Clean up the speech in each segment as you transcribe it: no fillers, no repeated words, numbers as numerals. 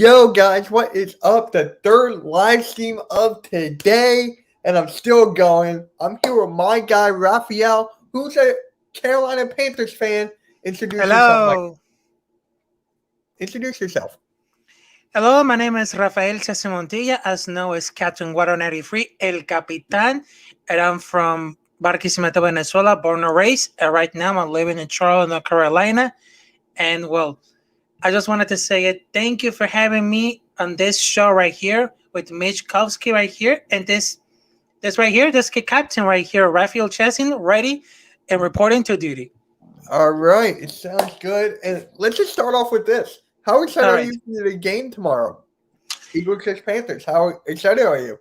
Yo, guys, what is up? The third live stream of today, and I'm still going. I'm here with my guy, Rafael, who's a Carolina Panthers fan. Introduce yourself, Mike. Hello. Introduce yourself. Hello, my name is Rafael Chacín-Montilla, as known as Captain Water 93, El Capitan, and I'm from Barquisimeto, Venezuela, born and raised. And right now I'm living in Charlotte, North Carolina. And well, I just wanted to say it. Thank you for having me on this show right here with Mitch Kovsky right here. And this right here, this captain right here, Rafael Chacín, ready and reporting to duty. All right, it sounds good. And let's just start off with this. How excited All are right. you for the game tomorrow? Eagles vs. Panthers. How excited are you?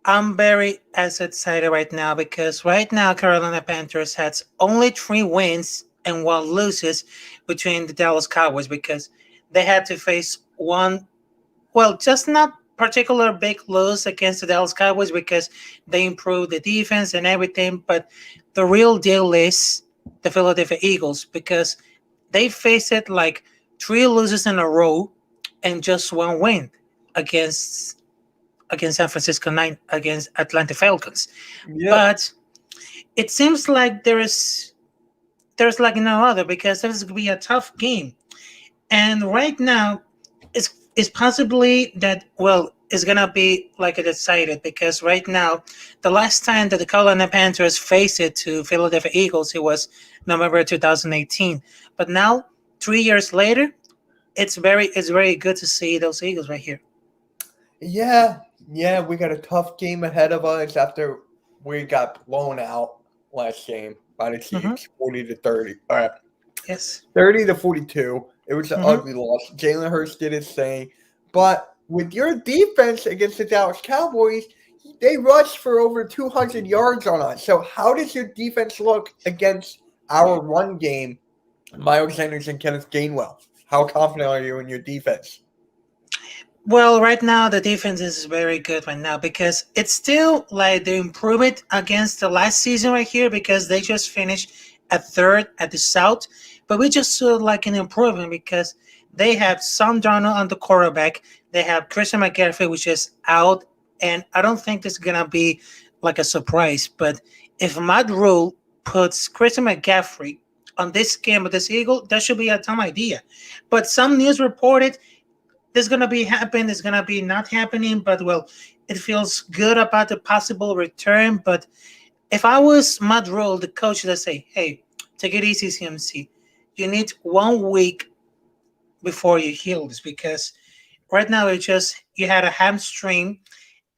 I'm very as excited right now because right now Carolina Panthers has only 3 wins and 1 losses between the Dallas Cowboys because they had to face one, well, just not particular big loss against the Dallas Cowboys because they improved the defense and everything, but the real deal is the Philadelphia Eagles because they faced it like 3 losses in a row and just 1 win against San Francisco Nine against Atlanta Falcons. Yeah. But it seems like there's like no other because there's gonna be a tough game. And right now it's possibly that well it's gonna be like decided because right now the last time that the Carolina Panthers faced it to Philadelphia Eagles it was November 2018. But now 3 years later, it's very good to see those Eagles right here. Yeah, we got a tough game ahead of us after we got blown out last game by the Hmm. Chiefs, 40-30. All right, Yes. 30-42. It was an Hmm. ugly loss. Jalen Hurts did his thing, but with your defense against the Dallas Cowboys, they rushed for over 200 yards on us. So how does your defense look against our run game, Miles Sanders and Kenneth Gainwell? How confident are you in your defense? Well, right now the defense is very good right now because it's still like the improvement against the last season right here because they just finished at third at the South, but we just saw like an improvement because they have Sam Darnold on the quarterback, they have Christian McCaffrey which is out, and I don't think this is gonna be like a surprise. But if Matt Rule puts Christian McCaffrey on this game with this Eagle, that should be a dumb idea. But some news reported this gonna be happening, it's gonna be not happening, but well, it feels good about the possible return. But if I was Matt Rule, the coach, would say, hey, take it easy, CMC. You need 1 week before you heal this because right now it just you had a hamstring,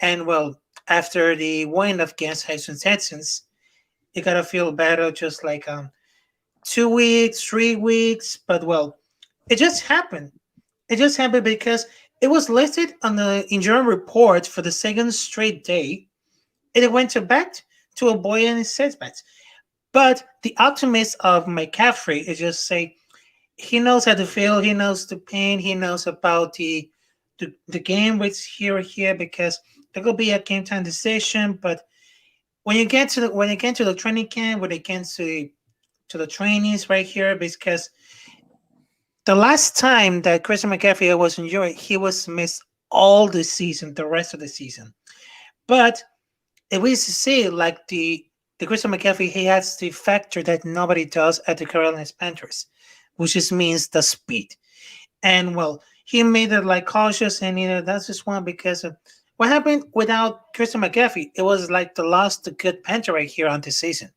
and well, after the win against Houston Texans, you gotta feel better just like 2 weeks, 3 weeks. But well, it just happened. It just happened because it was listed on the injury report for the second straight day. And it went to back to avoid any setbacks. But the optimist of McCaffrey is just say he knows how to feel, he knows the pain, he knows about the game with here because there could be a game time decision. But when you get to the training camp, when it gets to the trainees right here, because the last time that Christian McCaffrey was injured, he was missed all the season, the rest of the season. But if we see like the Christian McCaffrey, he has the factor that nobody does at the Carolina Panthers, which just means the speed. And well, he made it like cautious, and that's just one because of what happened without Christian McCaffrey. It was like the lost the good Panther right here on this season.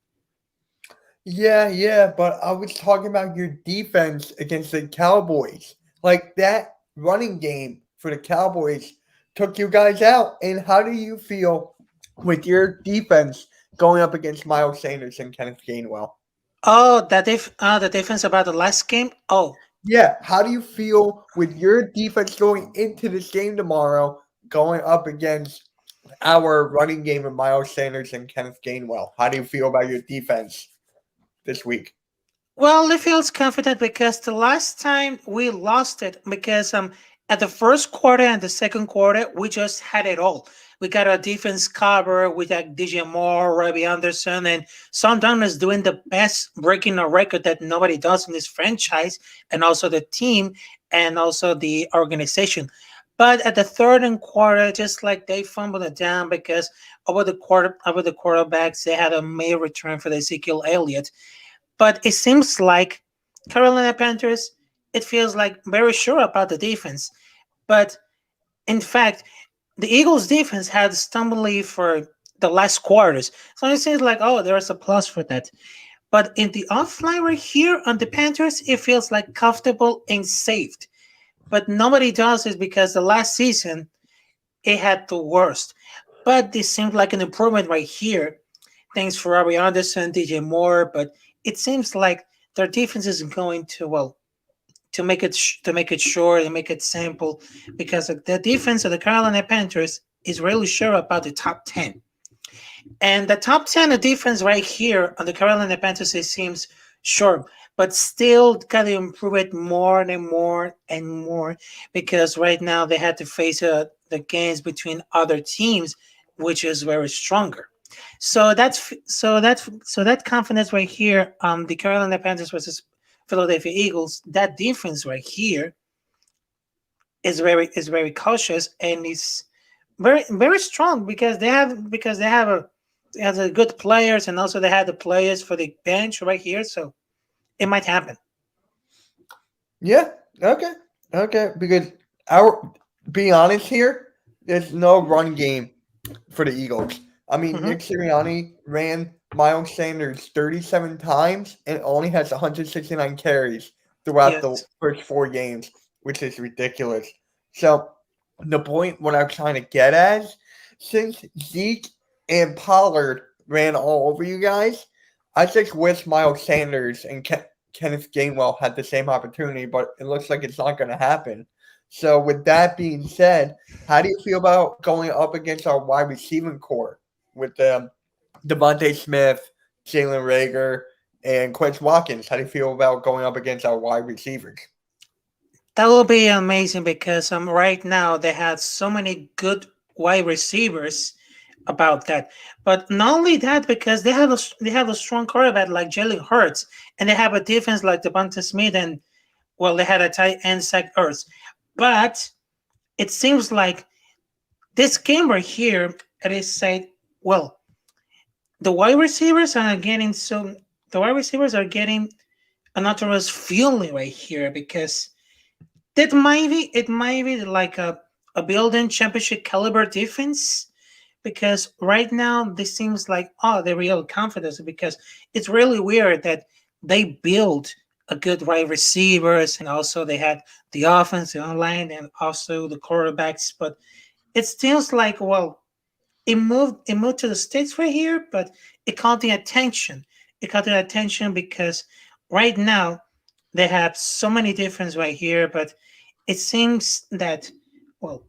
Yeah, but I was talking about your defense against the Cowboys. Like that running game for the Cowboys took you guys out. And how do you feel with your defense going up against Miles Sanders and Kenneth Gainwell? Oh, the defense about the last game. Oh, Yeah, how do you feel with your defense going into this game tomorrow, going up against our running game of Miles Sanders and Kenneth Gainwell? How do you feel about your defense this week? well, it feels confident because the last time we lost it because at the first quarter and the second quarter we just had it all. We got our defense cover with like DJ Moore, Robbie Anderson, and Sam Darnold is doing the best, breaking a record that nobody does in this franchise, and also the team and also the organization. But at the third and quarter, just like they fumbled it down because over the quarterbacks, they had a May return for the Ezekiel Elliott. But it seems like Carolina Panthers, it feels like very sure about the defense. But in fact, the Eagles defense had stumbly for the last quarters. So it seems like, oh, there's a plus for that. But in the offline right here on the Panthers, it feels like comfortable and safe. But nobody does it because the last season it had the worst. But this seems like an improvement right here. Thanks for Robbie Anderson, DJ Moore, but it seems like their defense isn't going to to make it short and make it simple because the defense of the Carolina Panthers is really sure about the top 10. And the top 10 of defense right here on the Carolina Panthers, it seems sure, but still got to improve it more and more and more because right now they had to face the games between other teams, which is very stronger. So that confidence right here, the Carolina Panthers versus Philadelphia Eagles, that defense right here is very cautious and is very strong because they have the good players and also they have the players for the bench right here, so it might happen. Yeah. Okay. Okay. Because our being honest here, there's no run game for the Eagles. I mean, Hmm. Nick Sirianni ran Miles Sanders 37 times and only has 169 carries throughout the Yes, first 4 games, which is ridiculous. So, the point what I'm trying to get at is since Zeke and Pollard ran all over you guys, I just wish Miles Sanders and Kenneth Gainwell had the same opportunity, but it looks like it's not going to happen. So, with that being said, how do you feel about going up against our wide receiving core with Devontae Smith, Jalen Rager, and Quentin Watkins? How do you feel about going up against our wide receivers? that will be amazing because right now they have so many good wide receivers about that. But not only that, because they have a strong quarterback like Jalen Hurts, and they have a defense like Devonta Smith, and well, they had a tight end Zach Ertz. But it seems like this game right here, it is said, well, the wide receivers are getting so the wide receivers are getting an notorious feeling right here because it might be like a building championship caliber defense because right now this seems like oh the real confidence because it's really weird that they build a good wide receivers and also they had the offense, the online, and also the quarterbacks, but it seems like well it moved to the states right here, but it caught the attention. It caught the attention because right now they have so many difference right here, but it seems that well,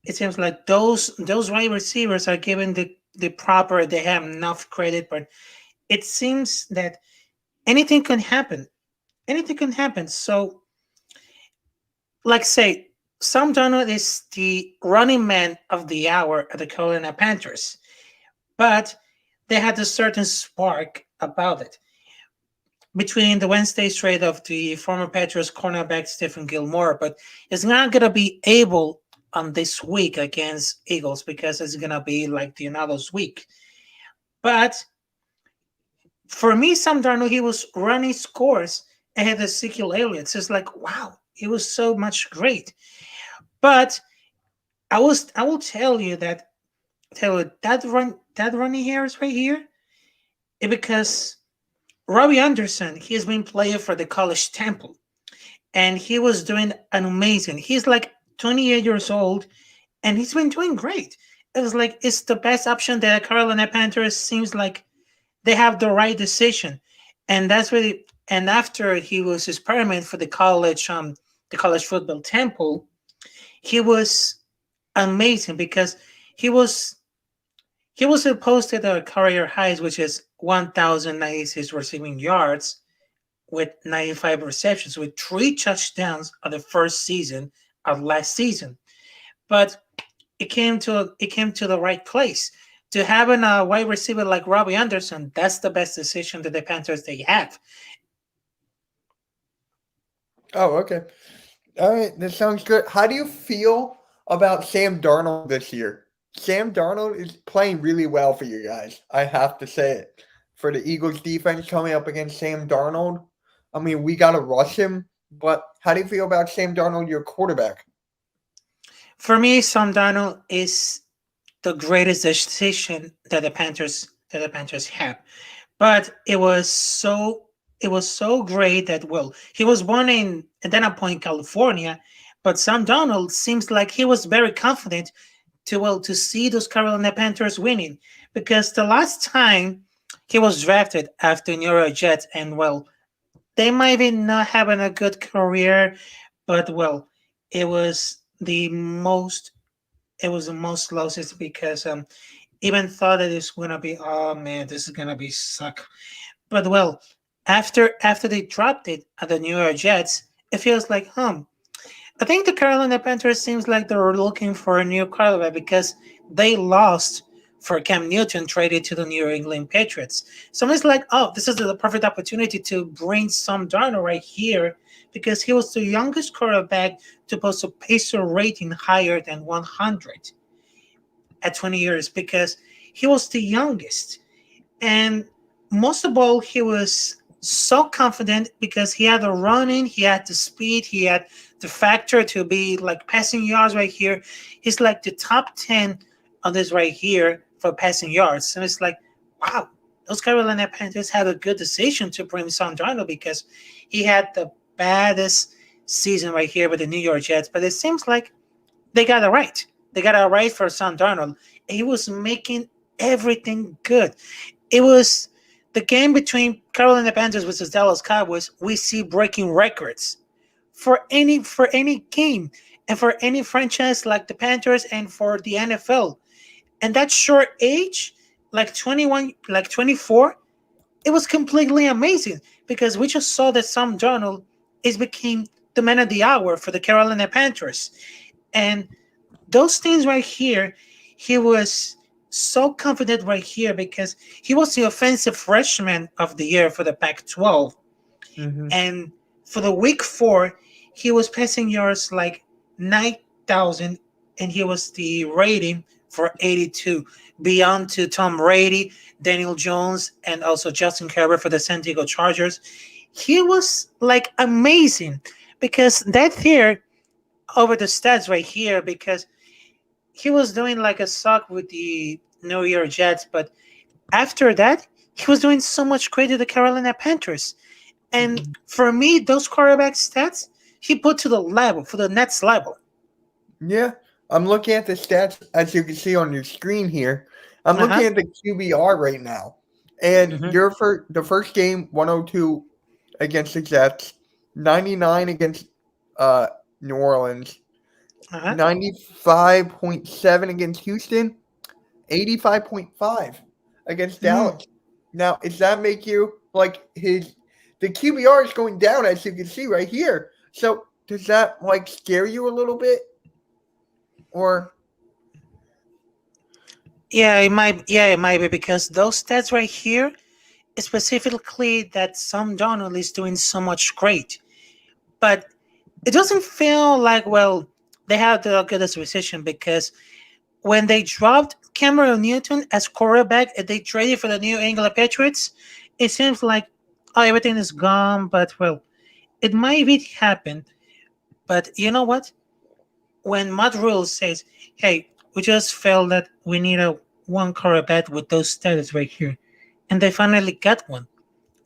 it seems like those wide receivers are given the proper they have enough credit, but it seems that anything can happen. Anything can happen. So like say Sam Darnold is the running man of the hour at the Carolina Panthers, but they had a certain spark about it. Between the Wednesday trade of the former Patriots cornerback Stephen Gilmore, but it's not gonna be able on this week against Eagles because it's gonna be like the another's week. But for me, Sam Darnold, he was running scores ahead of Ezekiel Elliott. So it's like, wow, it was so much great. But I will tell you that running here is right here. It because Robbie Anderson, he's been playing for the college Temple, and he was doing an amazing. He's like 28 years old, and he's been doing great. It was like it's the best option that Carolina Panthers seems like they have the right decision, and that's really. And after he was experiment for the college football Temple, he was amazing because he was he was posted at career highs, which is 1,096 receiving yards with 95 receptions, with 3 touchdowns of the first season of last season. But it came to the right place. To having a wide receiver like Robbie Anderson, that's the best decision that the Panthers they have. Oh, okay. All right, that sounds good. How do you feel about Sam Darnold this year? Sam Darnold is playing really well for you guys. I have to say it. For the Eagles defense coming up against Sam Darnold, I mean, we got to rush him, but how do you feel about Sam Darnold, your quarterback? For me, Sam Darnold is the greatest decision that the Panthers have. But it was so great that, well, he was born in Dana Point, California, but Sam Donald seems like he was very confident to see those Carolina Panthers winning, because the last time he was drafted after New York Jets, and, well, they might be not having a good career, but, well, it was the most the most losses, because even thought that it's gonna be, oh man, this is gonna be suck. But, well, after they dropped it at the New York Jets, it feels like, I think the Carolina Panthers seems like they're looking for a new quarterback, because they lost for Cam Newton, traded to the New England Patriots. So it's like, oh, this is the perfect opportunity to bring some Darnold right here, because he was the youngest quarterback to post a passer rating higher than 100 at 20 years, because he was the youngest. And most of all, he was so confident because he had the running, he had the speed, he had the factor to be like passing yards right here. He's like the top 10 on this right here for passing yards. And it's like, wow, those Carolina Panthers had a good decision to bring Sam Darnold, because he had the baddest season right here with the New York Jets. But it seems like they got it right. They got it right for Sam Darnold. He was making everything good. It was the game between Carolina Panthers versus Dallas Cowboys. We see breaking records for any game, and for any franchise like the Panthers, and for the NFL. And that short age, like 21, like 24, it was completely amazing, because we just saw that Sam Darnold is became the man of the hour for the Carolina Panthers. And those things right here, he was so confident right here, because he was the offensive freshman of the year for the Pac 12. Mm-hmm. And for the week 4, he was passing yards like 9,000, and he was the rating for 82, beyond to Tom Brady, Daniel Jones, and also Justin Herbert for the San Diego Chargers. He was like amazing, because that year, over the stats right here, because he was doing like a suck with the New York Jets, but after that, he was doing so much great to the Carolina Panthers. And Mm-hmm. for me, those quarterback stats, he put to the level, for the next level. Yeah, I'm looking at the stats as you can see on your screen here. I'm Uh looking huh. at the QBR right now, and Hmm. the first game 102 against the Jets, 99 against uh, New Orleans, Uh huh. 95.7 against Houston, 85.5 against Mm. Dallas. Now, does that make you like his? The QBR is going down as you can see right here. So does that like scare you a little bit, or? Yeah, it might. Yeah, it might be, because those stats right here, specifically that Sam Donald is doing so much great, but it doesn't feel like, well, they have the good position, because when they dropped Cameron Newton as quarterback and they traded for the New England Patriots, it seems like, oh, everything is gone. But, well, it might be happen. But you know what? When Matt Rule says, "Hey, we just felt that we need a one quarterback with those stats right here," and they finally got one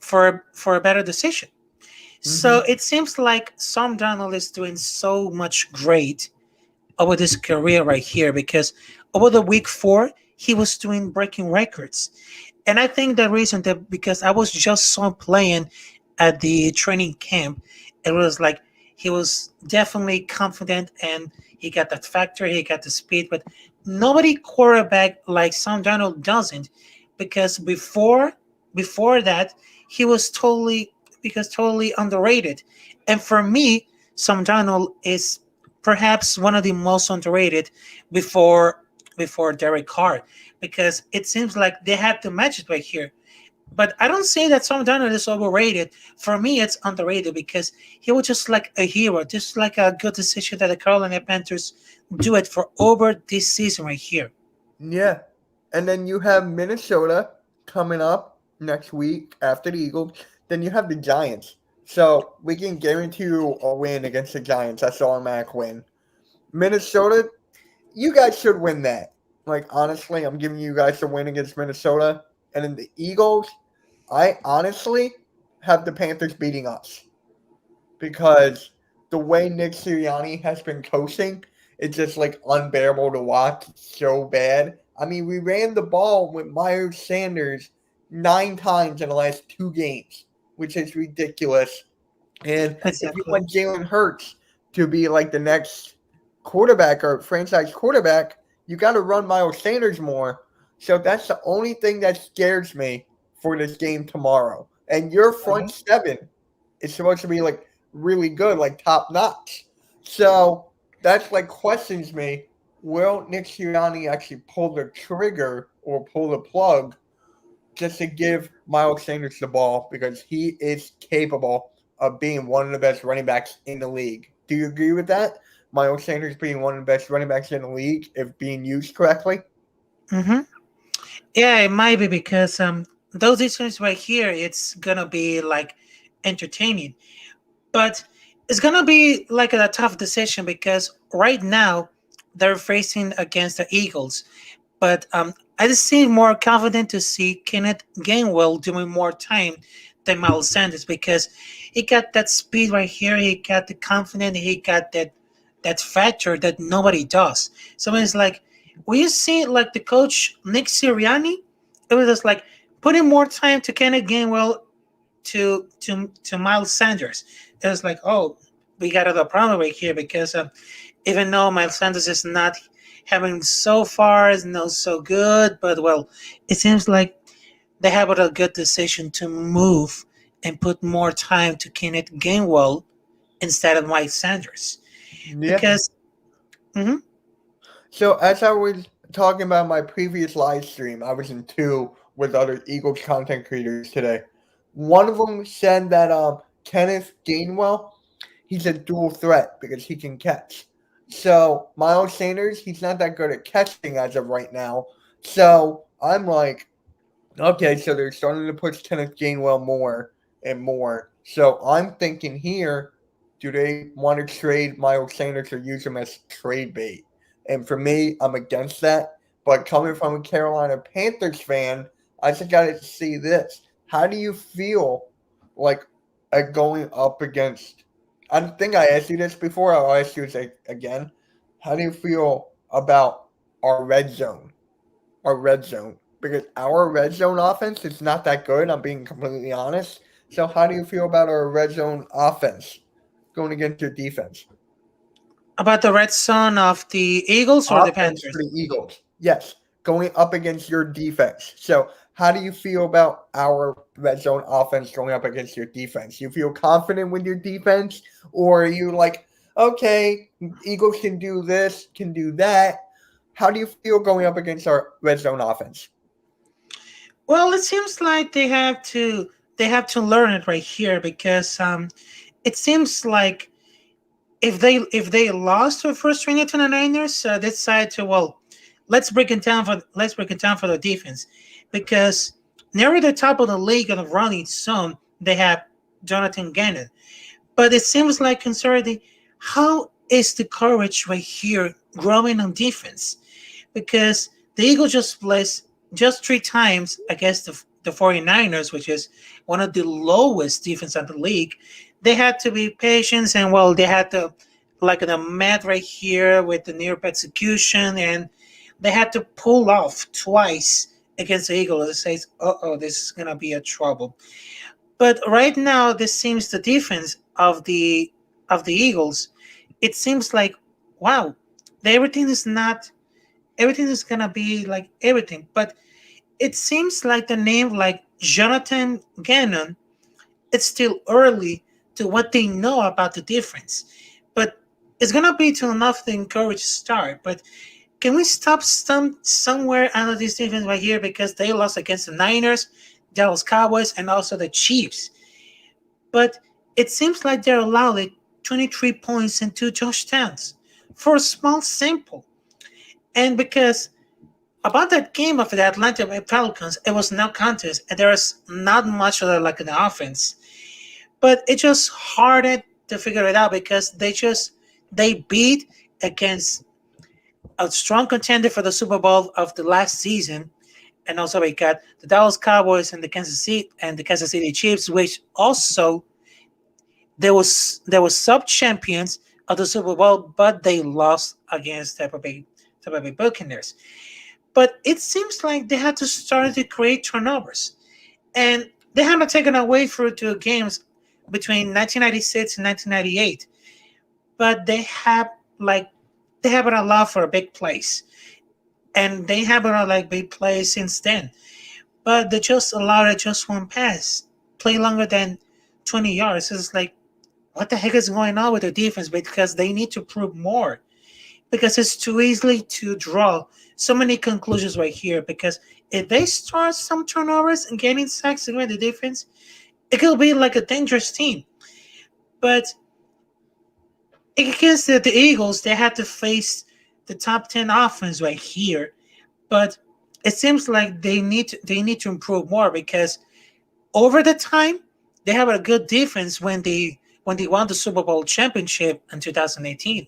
for a better decision. So Mhm. it seems like Sam Darnold is doing so much great over this career right here, because over the week 4 he was doing breaking records. And I think the reason that, because I was just saw playing at the training camp, it was like he was definitely confident, and he got that factor, he got the speed, but nobody quarterback like Sam Darnold doesn't, because before that he was totally underrated. And for me, Sam Darnold is perhaps one of the most underrated before Derek Carr, because it seems like they had to match it right here. But I don't say that Sam Darnold is overrated. For me, it's underrated because he was just like a hero, just like a good decision that the Carolina Panthers do it for over this season right here. Yeah. And then you have Minnesota coming up next week after the Eagles. Then you have the Giants. So we can guarantee you a win against the Giants. That's the automatic win. Minnesota, you guys should win that. Like, honestly, I'm giving you guys a win against Minnesota. And then the Eagles, I honestly have the Panthers beating us because the way Nick Sirianni has been coaching, it's just like unbearable to watch. It's so bad. I mean, we ran the ball with Myers Sanders 9 times in the last 2 games, which is ridiculous. And if you Exactly. want Jalen Hurts to be like the next quarterback or franchise quarterback, you got to run Miles Sanders more. So that's the only thing that scares me for this game tomorrow. And your front seven is supposed to be like really good, like top notch. So that's like questions me. Will Nick Sirianni actually pull the trigger or pull the plug just to give Miles Sanders the ball because he is capable of being one of the best running backs in the league? Do you agree with that? Miles Sanders being one of the best running backs in the league if being used correctly? Mm-hmm. Yeah, it might be because those decisions right here, it's gonna be like entertaining, but it's gonna be like a tough decision because right now they're facing against the Eagles. But I just seem more confident to see Kenneth Gainwell doing more time than Miles Sanders because he got that speed right here. He got the confidence. He got that factor that nobody does. So it's like when you see like the coach Nick Sirianni, it was just like putting more time to Kenneth Gainwell to Miles Sanders. It was like, oh, we got a problem right here because even though Miles Sanders is not having so far is not so good, but well, it seems like they have a good decision to move and put more time to Kenneth Gainwell instead of Miles Sanders Yeah. because mhm, So as I was talking about my previous live stream, I was in two with other Eagles content creators today. One of them said that Kenneth Gainwell, he's a dual threat because he can catch. So Miles Sanders, he's not that good at catching as of right now. So I'm like, okay, so they're starting to push Kenneth Gainwell more and more. So I'm thinking here, do they want to trade Miles Sanders or use him as trade bait? And for me, I'm against that. But coming from a Carolina Panthers fan, I just got to see this. How do you feel like going up against? I think I asked you this before. I'll ask you this again. How do you feel about our red zone? Our red zone because our red zone offense is not that good. I'm being completely honest. So, how do you feel about our red zone offense going against your defense? about the red zone of the Eagles or the Offense Panthers. for the Eagles. Yes, going up against your defense. So, how do you feel about our red zone offense going up against your defense? You feel confident with your defense, or are you like, okay, Eagles can do this, can do that? How do you feel going up against our red zone offense? Well, it seems like they have to learn it right here because it seems like if they lost to first string to the Niners, they decided to well, let's break it down for the defense because near the top of the league in the running zone they have Jonathan Gannon, but it seems like considering how is the courage right here growing on defense because the Eagles just placed just 3 times against the 49ers, which is one of the lowest defense of the league. They had to be patient and well, they had to like the mat right here with the near execution and they had to pull off twice against the Eagles. It says, oh, this is gonna be a trouble. But right now, this seems the defense of the Eagles. It seems like wow, everything is not everything is gonna be like everything. But it seems like the name like Jonathan Gannon, it's still early to what they know about the difference. But it's gonna be to enough to encourage start. But can we stop somewhere out of this defense right here because they lost against the Niners? Dallas Cowboys and also the Chiefs. But it seems like they're allowed like 23 points and two touchdowns for a small sample. And because about that game of the Atlanta Falcons, it was no contest, and there was not much of like an offense. But it just harder to figure it out because they beat against a strong contender for the Super Bowl of the last season, and also we got the Dallas Cowboys and the Kansas City Chiefs, which also there was sub champions of the Super Bowl, but they lost against Tampa Bay Buccaneers. But it seems like they had to start to create turnovers, and they haven't taken away through two games between 1996 and 1998, but like they haven't allowed for a big plays, and they haven't allowed like big plays since then. But they just allowed it just one pass, play longer than 20 yards. It's like what the heck is going on with their defense? Because they need to prove more. Because it's too easily to draw so many conclusions right here. Because if they start some turnovers and getting sacks against the defense, it could be like a dangerous team. But against the Eagles, they had to face the top 10 offense right here. But it seems like they need to improve more because over the time they have a good defense when they won the Super Bowl championship in 2018.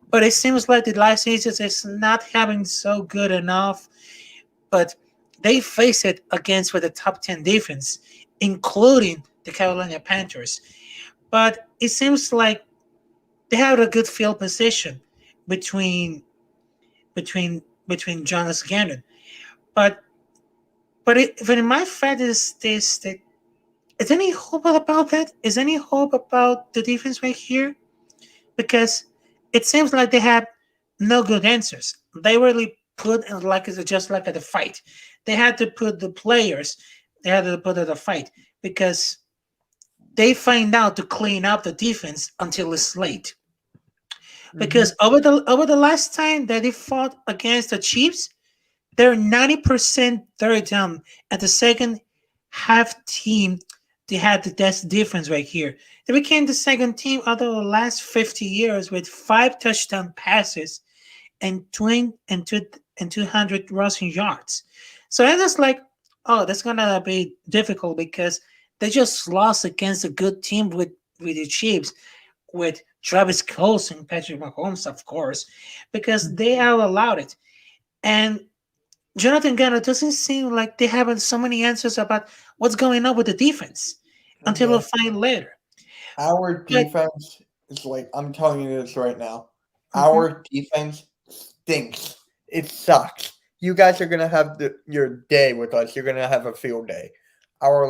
But it seems like the last season is not having so good enough. But they face it against with the top 10 defense, including the Carolina Panthers. But it seems like they have a good field position between between Jonas Gannon. But but in my fact is this that is any hope about that? Is any hope about the defense right here? Because it seems like they have no good answers. They really put in like it's just like at the fight. They had to put the players. They had to put at the fight because they find out to clean up the defense until it's late. Hmm. Because over the last time that they fought against the Chiefs, they're 90% third down. At the second half team, they had the best difference right here. They became the second team out of the last 50 years with five touchdown passes and 200 rushing yards. So then it's like, oh, that's gonna be difficult because they just lost against a good team with the Chiefs, with Travis Kelce and Patrick Mahomes, of course, because they have allowed it. And Jonathan Gannon doesn't seem like they have so many answers about what's going on with the defense until we'll Yeah. find later. Our But defense is like, I'm telling you this right now. mhm, Our defense stinks. It sucks. You guys are gonna have your day with us. You're gonna have a field day. Our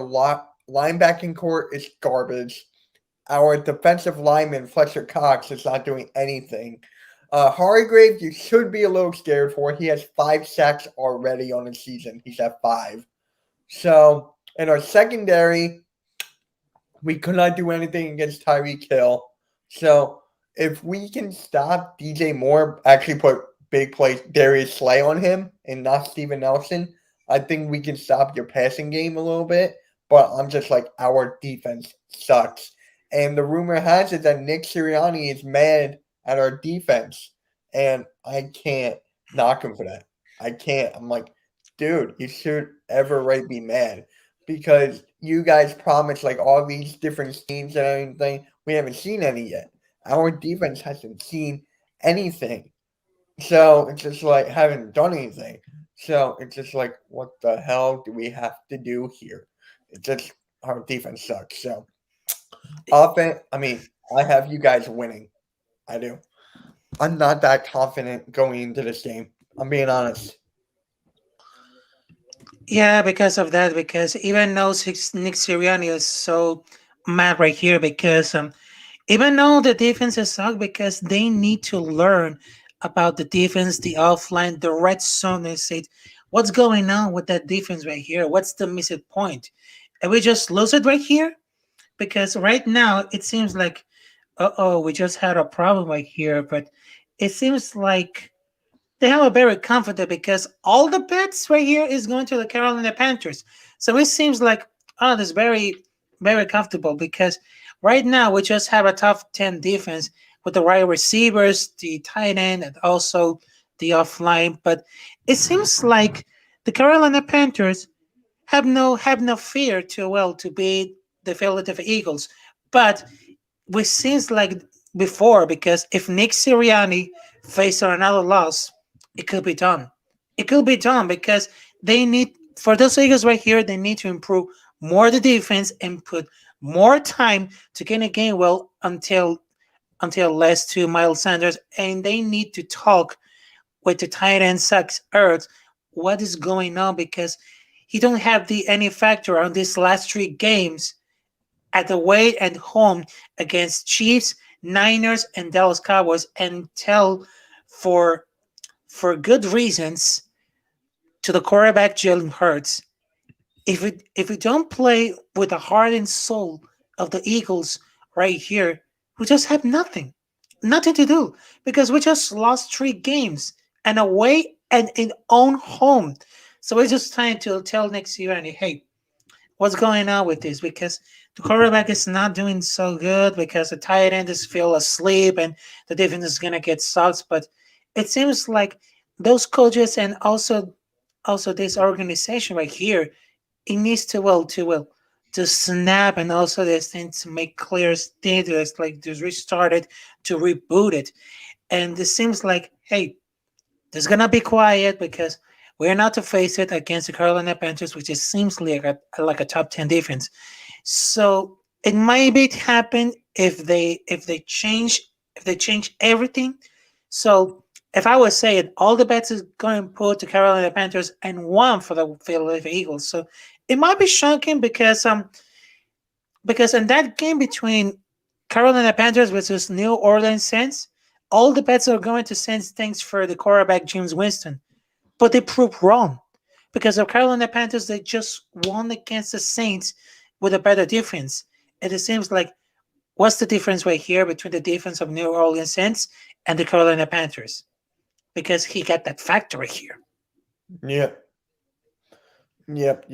linebacking core is garbage. Our defensive lineman Fletcher Cox is not doing anything. Hargrave, you should be a little scared for. He has 5 sacks already on the season. He's at 5. So in our secondary, we could not do anything against Tyreek Hill. So if we can stop DJ Moore, actually put big play Darius Slay on him and not Steven Nelson, I think we can stop your passing game a little bit. But I'm just like, our defense sucks. And the rumor has it that Nick Sirianni is mad at our defense. And I can't knock him for that. I can't. I'm like, dude, you should ever right be mad because you guys promised like all these different schemes and everything. We haven't seen any yet. Our defense hasn't seen anything. So it's just like haven't done anything. So it's just like what the hell do we have to do here? It's just our defense sucks. So offense, I mean, I have you guys winning. I do. I'm not that confident going into this game. I'm being honest. yeah, because of that, because even though Nick Sirianni is so mad right here, because even though the defenses suck, because they need to learn about the defense, the offline, the red zone. They say, what's going on with that defense right here? What's the missing point? And we just lose it right here because right now it seems like, we just had a problem right here. But it seems like they have a very confident because all the bets right here is going to the Carolina Panthers. So it seems like this very very comfortable because right now we just have a top 10 defense with the wide receivers, the tight end, and also the offline. But it seems like the Carolina Panthers have no fear to beat the Philadelphia Eagles. But which seems like before because if Nick Sirianni faced another loss, it could be done. It could be done because they need for those Eagles right here. They need to improve more the defense and put more time to get a game well until less to Miles Sanders, and they need to talk with the tight end Zach Ertz what is going on because he don't have the any factor on these last three games at the way and home against Chiefs, Niners, and Dallas Cowboys, and tell for for good reasons to the quarterback Jalen Hurts. If we don't play with the heart and soul of the Eagles right here, we just have nothing to do because we just lost three games and away and in own home. So we're just trying to tell next year, hey, what's going on with this because the quarterback is not doing so good because the tight end is feel asleep and the defense is gonna get sucks. But it seems like those coaches and also this organization right here, it needs to snap and also this thing to make clear status like to restart it to reboot it. And it seems like hey, there's gonna be quiet because we're not to face it against the Carolina Panthers, which just seems like a top 10 defense. So it might be happen if they change everything. So if I would say it, all the bets is going to put to Carolina Panthers and one for the Philadelphia Eagles. So it might be shocking because in that game between Carolina Panthers versus New Orleans Saints, all the bets are going to Saints thanks for the quarterback James Winston, but they proved wrong because the Carolina Panthers they just won against the Saints with a better defense. And it seems like what's the difference right here between the defense of New Orleans Saints and the Carolina Panthers? Because he got that factory here. Yep. Yep.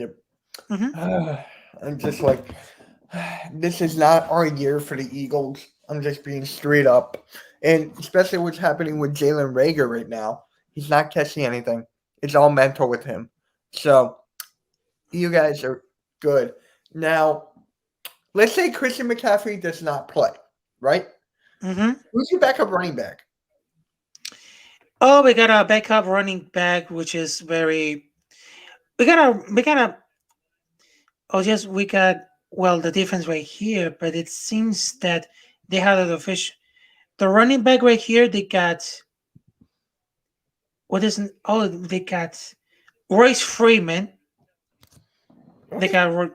Hmm. I'm just like, this is not our year for the Eagles. I'm just being straight up. And especially what's happening with Jalen Rager right now. He's not catching anything. It's all mental with him. So, you guys are good. Now, let's say Christian McCaffrey does not play, right? Hmm. Who's your backup running back? Oh, we got a backup running back, which is very. We got a. Oh, yes, we got the defense right here, but it seems that they had an official. The running back right here, they got what isn't? Oh, they got Royce Freeman. They Okay. got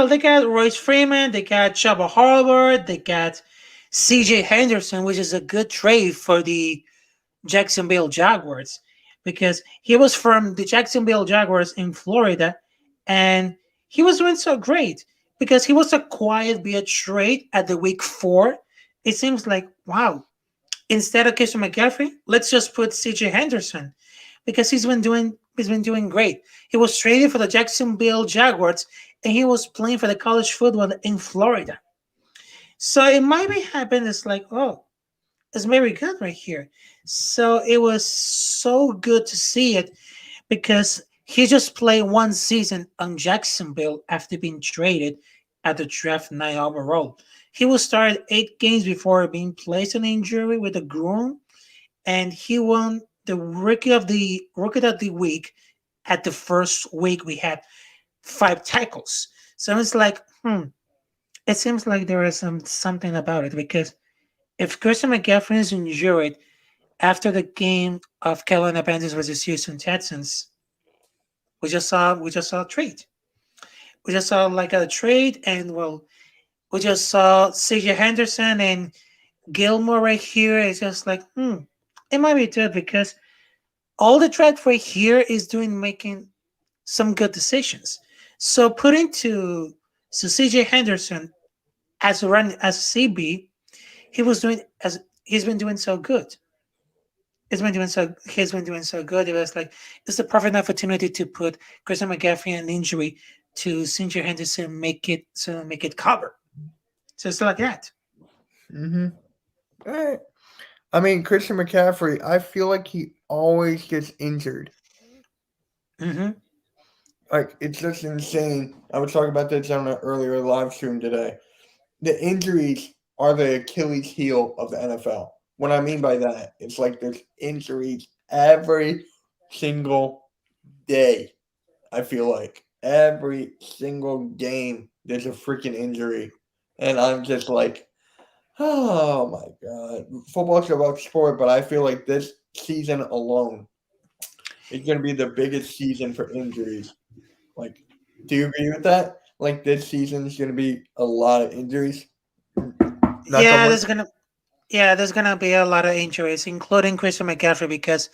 they got Royce Freeman. They got Chuba Hubbard. They got C.J. Henderson, which is a good trade for the Jacksonville Jaguars because he was from the Jacksonville Jaguars in Florida, and he was doing so great because he was a quiet be a trade at the week 4. It seems like wow. Instead of Christian McCaffrey, let's just put C.J. Henderson because he's been doing great. He was traded for the Jacksonville Jaguars and he was playing for the college football in Florida. So it might be happening. It's like, oh, it's very good right here. So it was so good to see it because he just played one season on Jacksonville after being traded at the draft 9 overall. He was started 8 games before being placed on injury with a groin, and he won the rookie of the week. At the first week, we had 5 tackles. So it's like, it seems like there is something about it because if Christian McCaffrey is injured after the game of Carolina Panthers versus Houston Texans, we just saw a trade. We just saw like a trade, and we just saw CJ Henderson and Gilmore right here. It's just like, it might be good because all the trade right here is doing making some good decisions. So putting to CJ Henderson as a run as a CB, he was doing as he's been doing so good. He's been doing so good. It was like it's the perfect opportunity to put Christian McCaffrey an injury to Ginger Henderson, make it cover. Just like that. Mm-hmm. All right. I mean, Christian McCaffrey, I feel like he always gets injured. Hmm. Like, it's just insane. I was talking about this on an earlier live stream today. The injuries are the Achilles heel of the NFL. What I mean by that, it's like there's injuries every single day. I feel like every single game there's a freaking injury, and I'm just like, oh my god, football's about sport, but I feel like this season alone is going to be the biggest season for injuries. Like, do you agree with that? Like, this season is going to be a lot of injuries. Knock on Yeah, wood. there's gonna be a lot of injuries, including Christian McCaffrey, because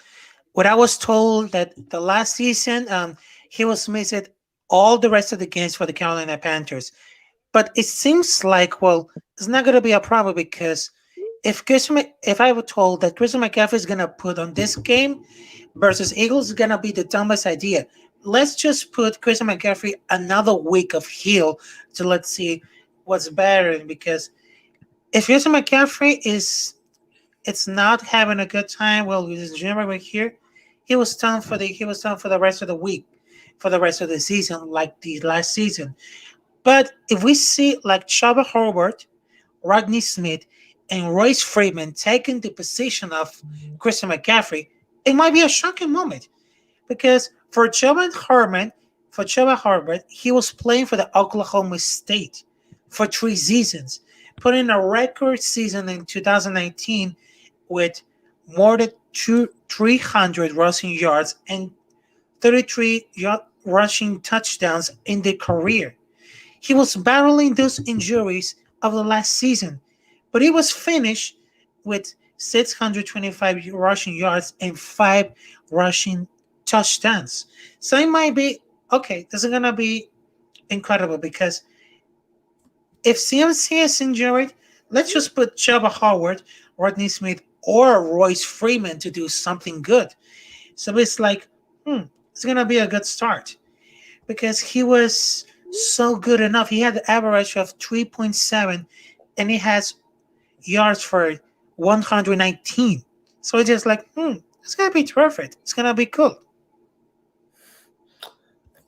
what I was told that the last season, he was missing all the rest of the games for the Carolina Panthers. But it seems like, well, it's not gonna be a problem because if I were told that Christian McCaffrey is gonna put on this game versus Eagles, is gonna be the dumbest idea. Let's just put Christian McCaffrey another week of heal to let's see what's better because if Christian McCaffrey is it's not having a good time, well, with his January right here, he was done for the rest of the week, for the rest of the season, like the last season. But if we see like Chava Hobart, Rodney Smith, and Royce Freeman taking the position of Christian McCaffrey, it might be a shocking moment because for Chava Harbert, he was playing for the Oklahoma State for 3 seasons, putting a record season in 2019 with more than 300 rushing yards and 33 rushing touchdowns in the career. He was battling those injuries of the last season, but he was finished with 625 rushing yards and 5 rushing touchdowns. So it might be okay. This is gonna be incredible because if CMC is injured, let's just put Chuba Howard, Rodney Smith, or Royce Freeman to do something good. So it's like, it's gonna be a good start because he was so good enough. He had the average of 3.7 and he has yards for 119. So it's just like, it's gonna be terrific. It's gonna be cool.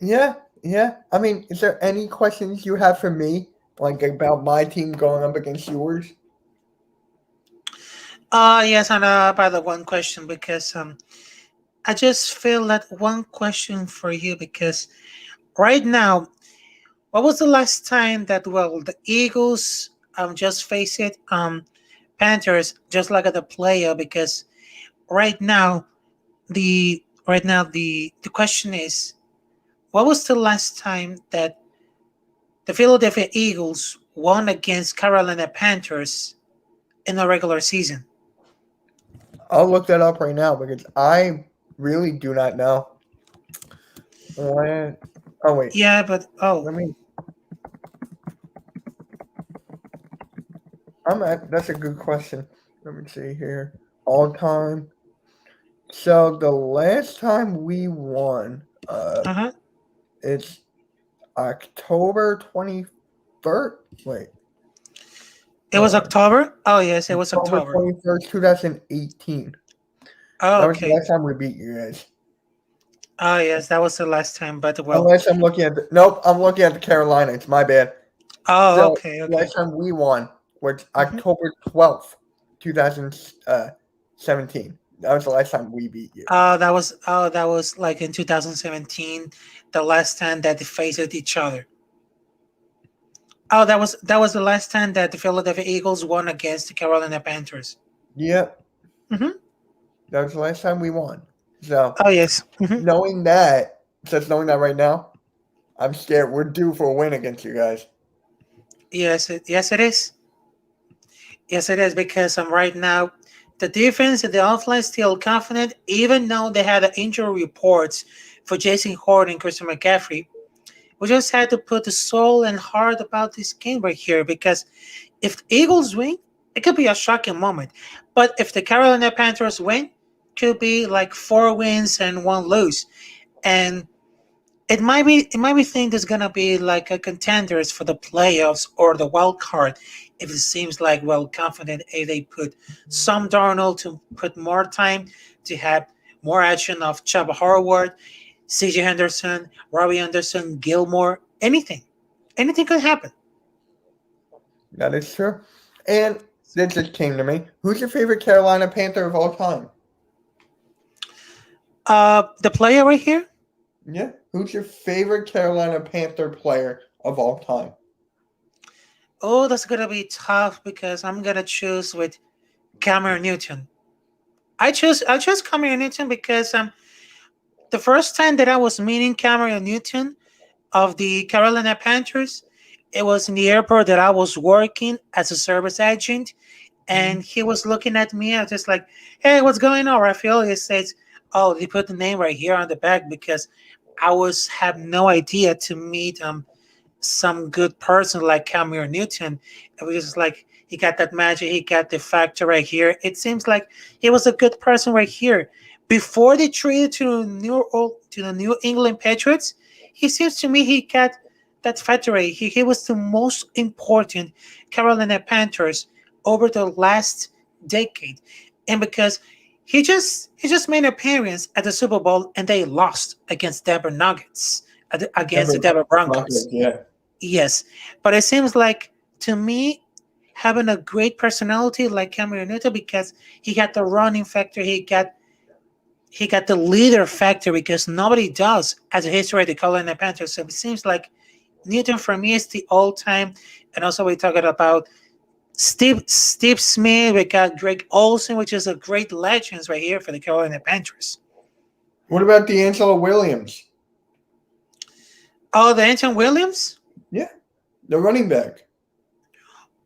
Yeah, yeah. I mean, is there any questions you have for me, like about my team going up against yours? Yes, and by the one question because I just feel that one question for you because right now, what was the last time that the Eagles just face it Panthers just like at the player because right now the question is what was the last time that the Philadelphia Eagles won against Carolina Panthers in a regular season? I'll look that up right now because I really do not know. When? Oh wait, Yeah, but let me. I'm at. That's a good question. Let me see here. All time. So the last time we won, uh-huh. it's October 21st. Wait, It hold was on. October. Oh yes, it was October October. 21st, 2018. Oh That was the okay. last time we beat you guys. Oh yes, that was the last time. But Unless I'm looking at the, nope, I'm looking at the Carolina. It's my bad. oh So okay, okay. last time we won was Hmm. October 12th, 2017. That was the last time we beat you. That was like in 2017, the last time that they faced each other. Oh, that was the last time that the Philadelphia Eagles won against the Carolina Panthers. Yep, Hmm. that was the last time we won. So Oh yes. knowing that, just knowing that right now, I'm scared. We're due for a win against you guys. Yes it is. Yes it is because right now the defense and the offense still confident, even though they had the injury reports for Jason Horn and Christian McCaffrey. We just had to put the soul and heart about this game right here because if the Eagles win, it could be a shocking moment. But if the Carolina Panthers win, could be like 4 wins and 1 lose, and it might be think there's gonna be like a contenders for the playoffs or the wild card if it seems like well confident if they put some Darnold to put more time to have more action of Chuba Howard, CJ Henderson, Robbie Anderson, Gilmore, anything could happen. That is true. And this just came to me. Who's your favorite Carolina Panther of all time? The player right here. Yeah. Who's your favorite Carolina Panther player of all time? Oh, that's gonna be tough because I'm gonna choose with Cameron Newton. I chose Cameron Newton because the first time that I was meeting Cameron Newton of the Carolina Panthers, it was in the airport that I was working as a service agent, and Mhm. he was looking at me. I was just like, "Hey, what's going on, Rafael?" He says, "Oh, they put the name right here on the back because I was have no idea to meet some good person like Cameron Newton." It was just like he got that magic, he got the factor right here. It seems like he was a good person right here. Before they traded to the New England Patriots, he seems to me he got that factor right. He was the most important Carolina Panthers over the last decade, and because he just made an appearance at the Super Bowl and they lost against Denver Nuggets against the Denver Denver Broncos, Broncos. yeah. Yes, but it seems like to me having a great personality like Cameron Newton because he got the running factor, he got the leader factor because nobody does as a history of the Carolina Panthers. So it seems like Newton for me is the all time. And also we talking about Steve Smith. We got Greg Olson, which is a great legends right here for the Carolina Panthers. What about D'Angelo Williams? Oh, the Anton Williams. Yeah. The running back.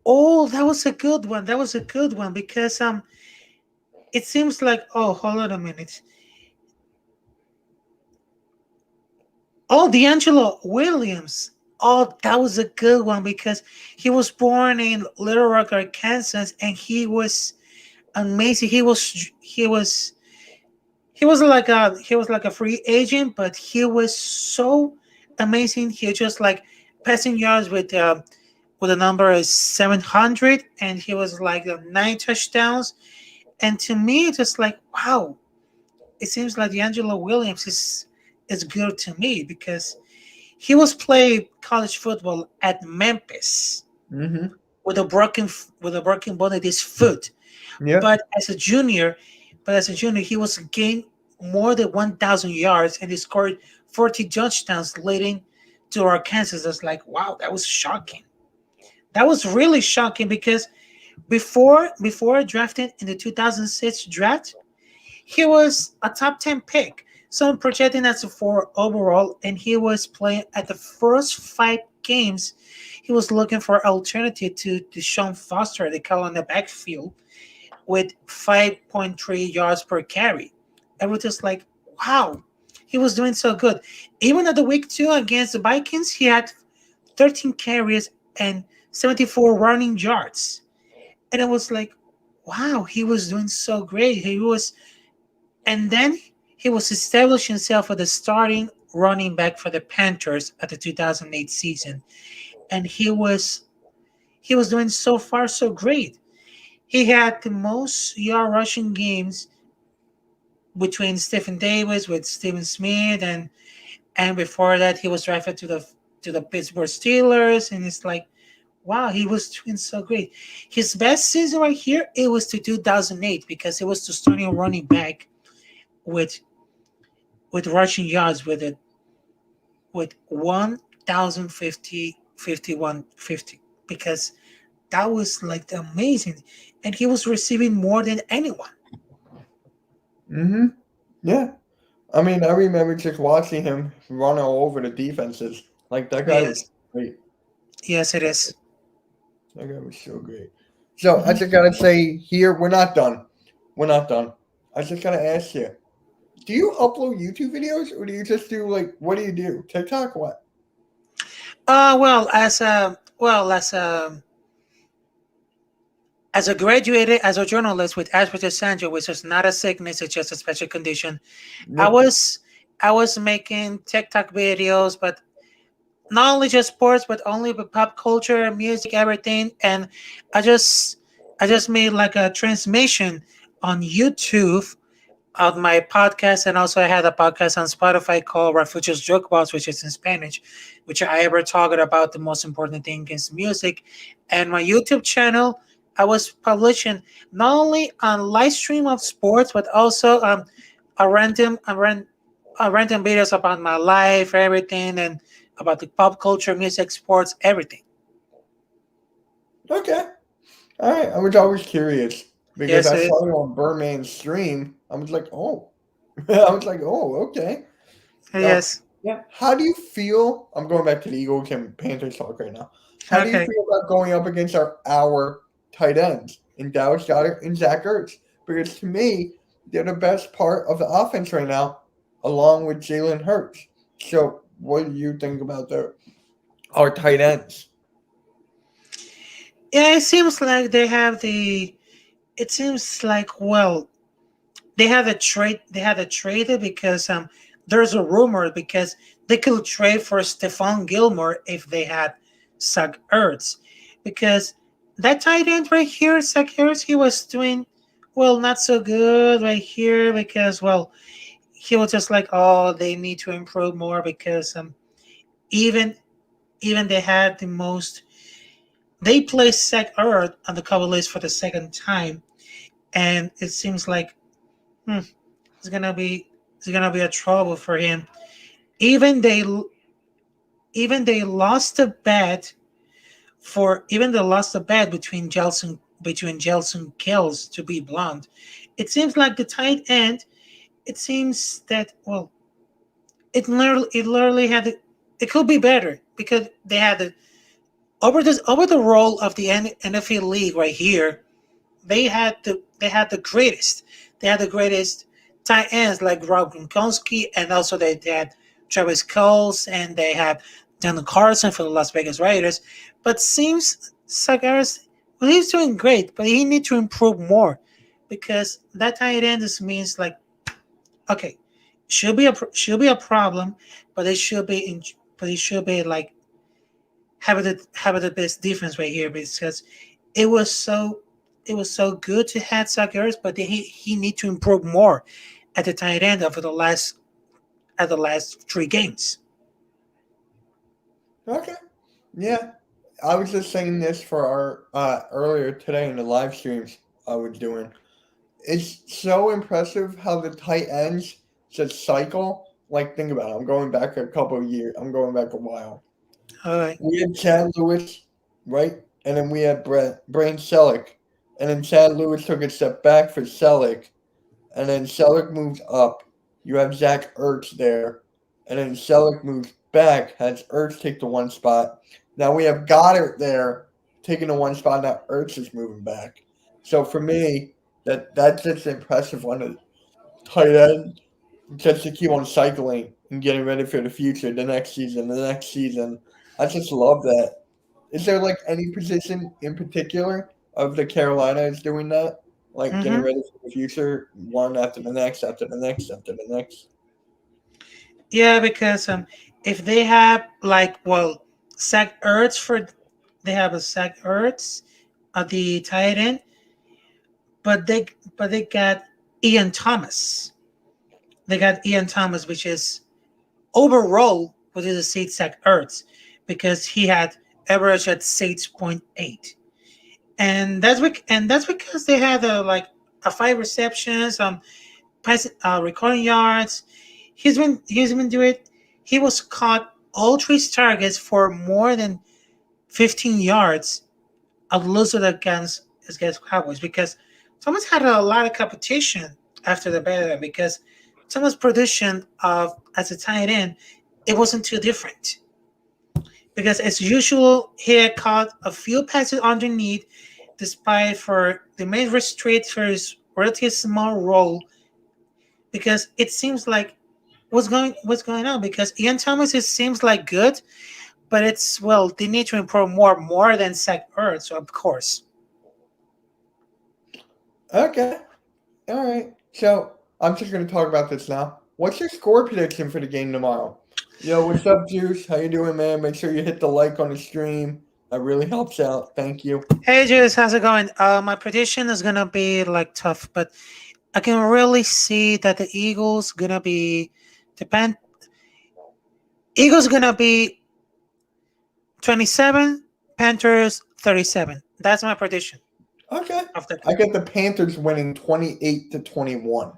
Oh, that was a good one. That was a good one because it seems like hold on a minute. Oh, D'Angelo Williams. Oh, that was a good one because he was born in Little Rock, Arkansas, and he was amazing. He was like a free agent, but he was so amazing. He just like passing yards with a number of 700, and he was like 9 touchdowns. And to me, it's just like wow, it seems like D'Angelo Williams is good to me because he was playing college football at Memphis Mm-hmm. with a broken bone in his foot. Yeah. But as a junior, he was gained more than 1,000 yards and he scored 40 touchdowns, leading to Arkansas. That's like wow, that was shocking. That was really shocking because before drafting in the 2006 draft, he was a top 10 pick. So projecting as a 4 overall, and he was playing at the first 5 games. He was looking for alternative to Deshaun Foster, the call on the backfield, with 5.3 yards per carry. And we're just like, wow, he was doing so good. Even at the week 2 against the Vikings, he had 13 carries and 74 running yards. And it was like, wow, he was doing so great. And then he was establishing himself as the starting running back for the Panthers at the 2008 season, and he was doing so far so great. He had the most yard rushing games between Stephen Davis with Stephen Smith, and before that he was drafted to the Pittsburgh Steelers, and it's like wow, he was doing so great. His best season right here it was to 2008 because it was the starting running back with rushing yards with 1,050 5150 because that was like amazing, and he was receiving more than anyone. Mm-hmm. Yeah. I mean, I remember just watching him run all over the defenses. Like that guy was Yes, great. yes, it is. That guy was so great. So I Mhm. just gotta say here, we're not done. We're not done. I just gotta ask you, do you upload YouTube videos or do you just do like what do you do? TikTok? What? Well, as as a graduated as a journalist with Asperger's syndrome, which is not a sickness, it's just a special condition. I Yep. was I was making TikTok videos, but not only just sports, but only with pop culture, music, everything. And I just I just made like a transmission on YouTube of my podcast, and also I had a podcast on Spotify called Refugios Jukebox, which is in Spanish, which I ever talked about the most important thing is music. And my YouTube channel, I was publishing not only on live stream of sports, but also a random a, ran, a random videos about my life, everything, and about the pop culture, music, sports, everything. Okay. All right. I was always curious because Yes, I it saw is. you on Birdman's stream. I was like, oh. I was like, oh, okay. Now, Yes. yeah. How do you feel? I'm going back to the Eagles and Panthers talk right now. How do you Okay. feel about going up against our tight ends in Dallas Goddard and Zach Ertz? Because to me, they're the best part of the offense right now, along with Jalen Hurts. So, what do you think about our tight ends? Yeah, it seems like they have the. It seems like well, they had a trade it because there's a rumor because they could trade for Stephon Gilmore if they had Zach Ertz, because that tight end right here, Zach Ertz, he was doing well, not so good right here because well, he was just like, oh, they need to improve more because even even they had the most, they placed Zach Ertz on the cover list for the second time, and it seems like hmm, it's gonna be a trouble for him. Even they even they lost a bet even they lost a bet between Jelson Kells, to be blunt. It seems like the tight end. It seems that well, it literally had it could be better because they had the over the role of the NFL league right here. They had the greatest. They had the greatest tight ends like Rob Gronkowski, and also they had Travis Kelce, and they had Daniel Carson for the Las Vegas Raiders. But seems Sagaras, well, he's doing great, but he needs to improve more because that tight end just means like okay, should be a problem, but it should be but it should be like having the best defense right here because it was so it was so good to have Zach, but he need to improve more at the tight end over the last at the last three games. Okay. Yeah. I was just saying this for our earlier today in the live streams I was doing. It's so impressive how the tight ends just cycle. Like, think about it. I'm going back a couple of years. I'm going back a while. All right. We had Chad Lewis, right? And then we had Brain Selleck. And then Chad Lewis took a step back for Selleck. And then Selleck moves up. You have Zach Ertz there. And then Selleck moves back, has Ertz take the one spot. Now we have Goddard there taking the one spot. Now Ertz is moving back. So for me, that's just impressive on the tight end, just to keep on cycling and getting ready for the future, the next season, the next season. I just love that. Is there like any position in particular of the Carolina is doing that? Like getting Mm-hmm. ready for the future, one after the next, after the next, after the next. Yeah, because if they have like well Zach Ertz for they have a Zach Ertz at the tight end, but they got Ian Thomas. They got Ian Thomas, which is overall within the seat Zach Ertz because he had average at 6.8, and that's because they had a five receptions, recording yards. He's been doing. He was caught all three targets for more than 15 yards of losing against Cowboys because Thomas had a lot of competition after the battle because Thomas' production of as a tight end it wasn't too different because as usual he had caught a few passes underneath despite for the main restrict for his relatively small role because it seems like what's going on because Ian Thomas it seems like good but it's well they need to improve more than Zach Ertz of course. Okay. All right. So I'm just gonna talk about this now. What's your score prediction for the game tomorrow? Yo, what's up, Juice? How you doing, man? Make sure you hit the like on the stream. That really helps out. Thank you. Hey, Jules, how's it going? My prediction is gonna be like tough, but I can really see that the Eagles gonna be the Eagles gonna be 27, Panthers 37. That's my prediction Okay. of the I get the Panthers winning 28-21.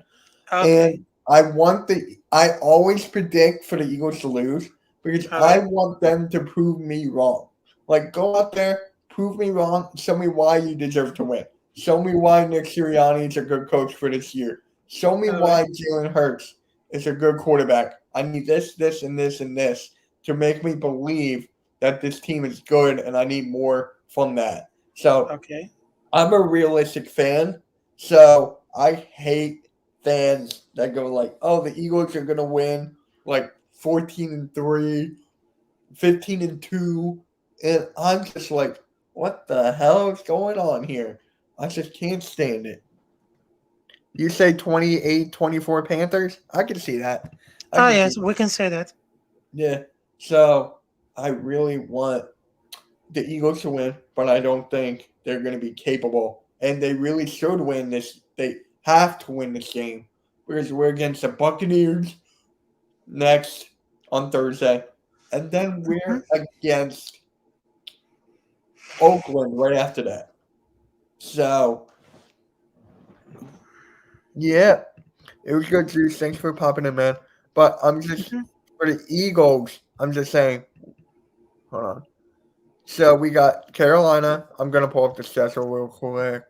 Okay. And I always predict for the Eagles to lose because I Okay. want them to prove me wrong. Like, go out there, prove me wrong, show me why you deserve to win. Show me why Nick Sirianni is a good coach for this year. Show me Okay. why Jalen Hurts is a good quarterback. I need this, this, and this, and this to make me believe that this team is good, and I need more from that. So Okay. I'm a realistic fan, so I hate fans that go like, "Oh, the Eagles are gonna win like 14-3, 15-2," and I'm just like, "What the hell is going on here?" I just can't stand it. You say 28-24 Panthers? I can see that. I Oh can see yes, we can say that. Yeah. So I really want the Eagles to win, but I don't think they're going to be capable. And they really should win this. They have to win this game because we're against the Buccaneers next on Thursday. And then Mhm. we're against Oakland right after that. So, yeah, it was good, Juice. Thanks for popping in, man. But I'm just, Mhm. for the Eagles, I'm just saying, hold on. So we got Carolina. I'm going to pull up the schedule real quick.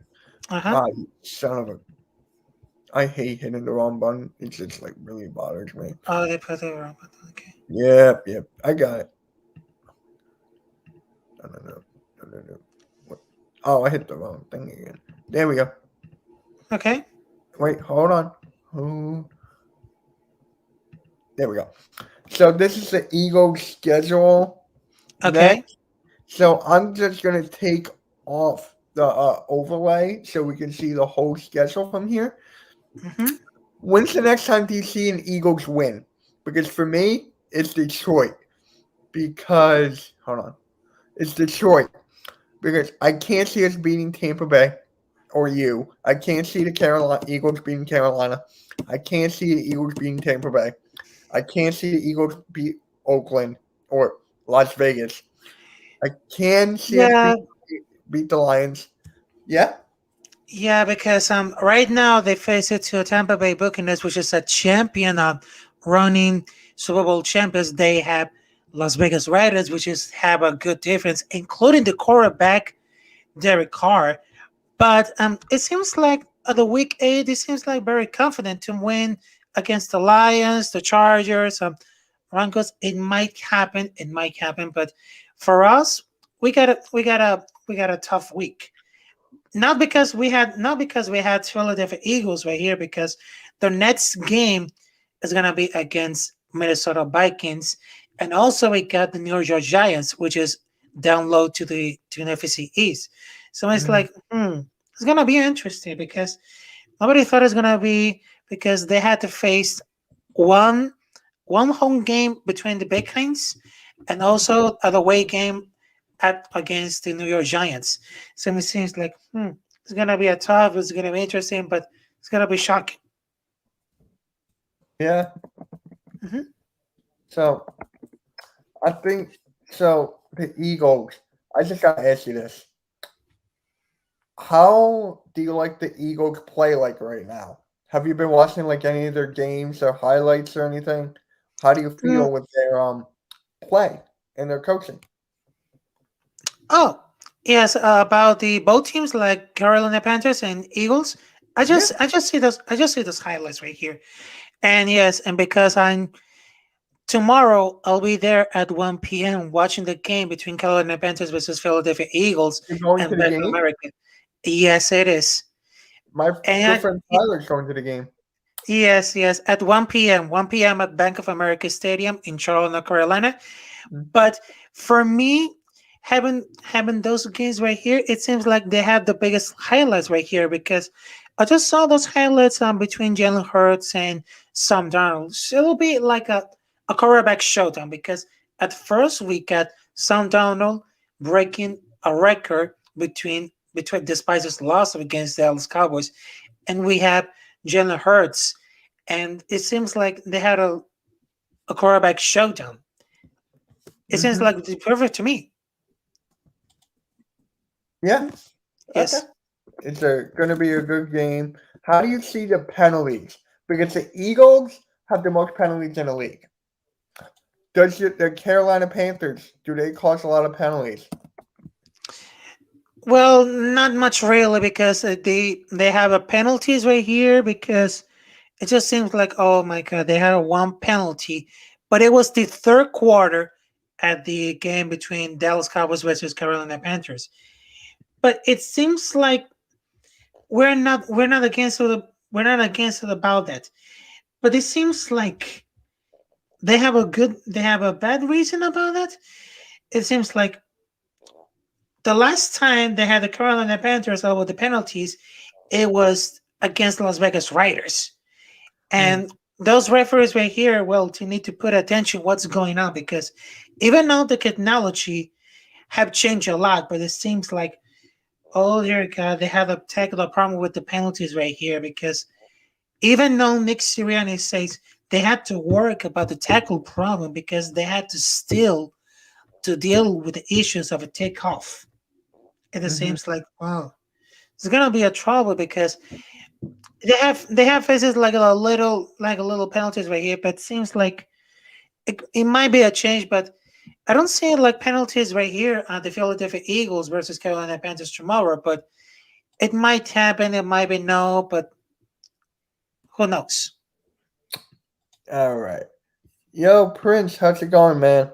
Uh huh. Ah, you son of a I hate hitting the wrong button. It just like really bothers me. Oh, they put it wrong button. Okay. Yep, yep. I got it. No, no, no, no, no, no. What? Oh, I hit the wrong thing again. There we go. Okay. Wait, hold on. Oh, there we go. So this is the Eagles schedule Okay. next. So I'm just gonna take off the overlay so we can see the whole schedule from here. Mhm. When's the next time do you see an Eagles win? Because for me, it's Detroit. Because hold on, it's Detroit. Because I can't see us beating Tampa Bay or you. I can't see the Carolina Eagles beating Carolina. I can't see the Eagles beating Tampa Bay. I can't see the Eagles beat Oakland or Las Vegas. I can see us Yeah. beat the Lions. Yeah. Yeah, because right now they face it to Tampa Bay Buccaneers, which is a champion of running Super Bowl champions. They have Las Vegas Raiders, which is have a good defense, including the quarterback Derek Carr. But it seems like the week 8, it seems like very confident to win against the Lions, the Chargers, Broncos. It might happen. It might happen. But for us, we got a tough week. Not because we had Philadelphia Eagles right here, because the next game is gonna be against Minnesota Vikings, and also we got the New York Giants, which is down low to the NFC East. So it's Mhm. like, it's gonna be interesting because nobody thought it's gonna be, because they had to face one one home game between the Vikings and also an away game against the New York Giants. So it seems like it's gonna be a tough, it's gonna be interesting, but it's gonna be shocking. Yeah. Hmm. So I think so. The Eagles. I just gotta ask you this: how do you like the Eagles play like right now? Have you been watching like any of their games or highlights or anything? How do you Mm, feel with their play and their coaching? oh, yes, about the both teams like Carolina Panthers and Eagles. Yeah, I just see those highlights right here. And yes, and because I'm tomorrow, I'll be there at 1 p.m. watching the game between Carolina Panthers versus Philadelphia Eagles you're going to and the Bank of game. America. Yes, it is. My good And friend Tyler's going to the game. yes, at 1 p.m. 1 p.m. at Bank of America Stadium in Charlotte, North Carolina. Mm. But for me, having those games right here, it seems like they have the biggest highlights right here, because I just saw those highlights between Jalen Hurts and Sam Darnold. So it'll be like a quarterback showdown because at first we got Sam Darnold breaking a record between despite his loss against the Dallas Cowboys, and we have Jalen Hurts, and it seems like they had a quarterback showdown. It seems Hmm. like it's perfect to me. Yeah. Okay. Yes. It's going to be a good game. How do you see the penalties? Because the Eagles have the most penalties in the league. Does the Carolina Panthers, do they cause a lot of penalties? Well, not much really because they have a penalties right here because it just seems like, oh my god, they had a one penalty, but it was the third quarter at the game between Dallas Cowboys versus Carolina Panthers. But it seems like we're not against it about that. But it seems like they have a bad reason about that. It seems like the last time they had the Carolina Panthers over the penalties, it was against the Las Vegas Raiders. Mm. And those referees right here, well, to need to put attention what's going on because even though the technology have changed a lot, but it seems like, oh dear God, they have a technical problem with the penalties right here because even though Nick Sirianni says they had to work about the tackle problem because they had to still to deal with the issues of a takeoff. And it Hmm. seems like, wow, it's gonna be a trouble because they have faces like a little penalties right here, but it seems like it might be a change, but I don't see it like penalties right here at the Philadelphia Eagles versus Carolina Panthers tomorrow. But it might happen, it might be no, but who knows? All right. Yo, Prince, how's it going, man?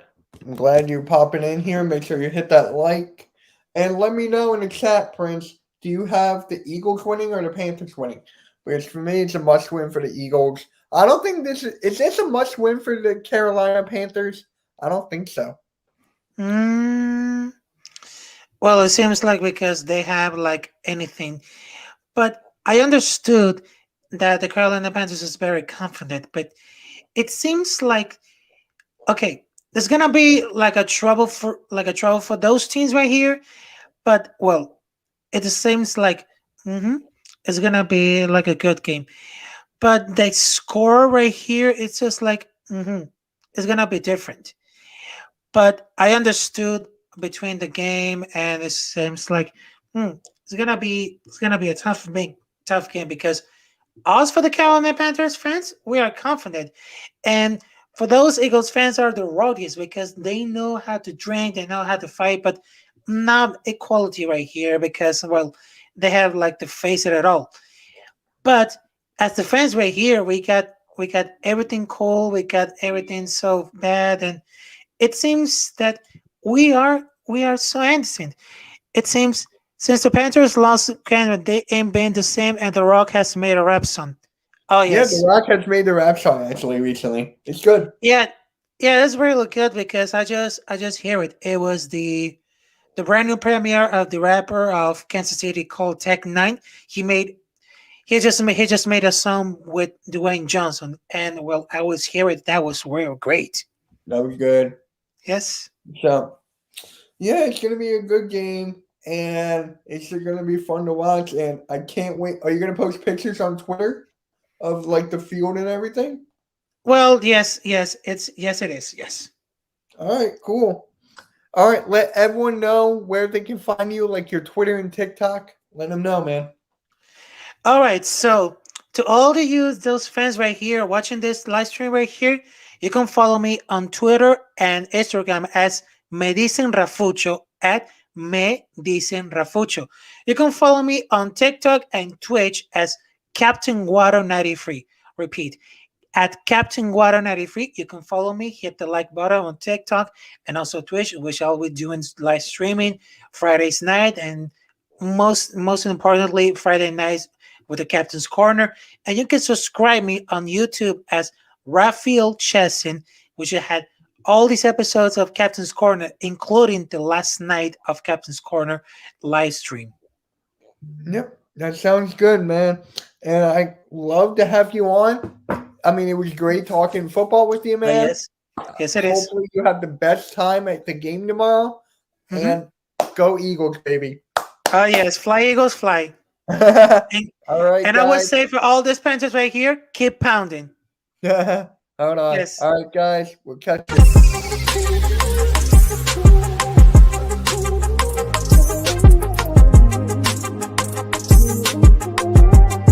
I'm glad you're popping in here. Make sure you hit that like. And let me know in the chat, Prince, do you have the Eagles winning or the Panthers winning? Because for me, it's a must win for the Eagles. I don't think is this a must win for the Carolina Panthers? I don't think so. Mm, well, it seems like because they have like anything, but I understood that the Carolina Panthers is very confident, but it seems like okay, there's gonna be like a trouble for those teams right here. But well, it seems like mhm, it's gonna be like a good game. But the score right here, it's just like it's gonna be different. But I understood between the game and it seems like hmm, it's gonna be a tough game because us for the Carolina Panthers fans, we are confident. And for those Eagles fans are the roadies because they know how to drink, they know how to fight, but not equality right here because well, they have like to face it at all. But as the fans right here, we got everything cool, we got everything so bad, and it seems that we are so innocent. It seems since the Panthers lost Canada, they ain't been the same, and The Rock has made a rap song. Oh Yeah, The yes, Rock has made the rap song actually recently. It's good. yeah, yeah. That's really good because I just hear it. It was the brand new premiere of the rapper of Kansas City called Tech Nine. He just made a song with Dwayne Johnson, and well, I was hear it. That was real great. That was good. Yes. So yeah, it's gonna be a good game, and it's gonna be fun to watch. And I can't wait. Are you gonna post pictures on Twitter of like the field and everything? Well, yes. It is. Yes. All right, cool. All right, let everyone know where they can find you, like your Twitter and TikTok. Let them know, man. All right, so to all the you, those fans right here watching this live stream right here, you can follow me on Twitter and Instagram as Me Dicen Rafucho at Me Dicen Rafucho. You can follow me on TikTok and Twitch as Captain Guado 93. Repeat, at Captain Guado 93. You can follow me, hit the like button on TikTok and also Twitch, which I'll be doing live streaming Fridays night and most importantly Friday nights with the Captain's Corner. And you can subscribe me on YouTube as Rafael Chacín, which I had all these episodes of Captain's Corner, including the last night of Captain's Corner live stream. Yep. That sounds good, man. And I love to have you on. I mean, it was great talking football with you, man. Yes, yes, it is. Hopefully, you have the best time at the game tomorrow. Mm-hmm. And go Eagles, baby. Oh yes, fly Eagles, fly. And, All right, and I would guys. say for all these Panthers right here, keep pounding. Hold on. Yes. All right, guys. We'll catch you.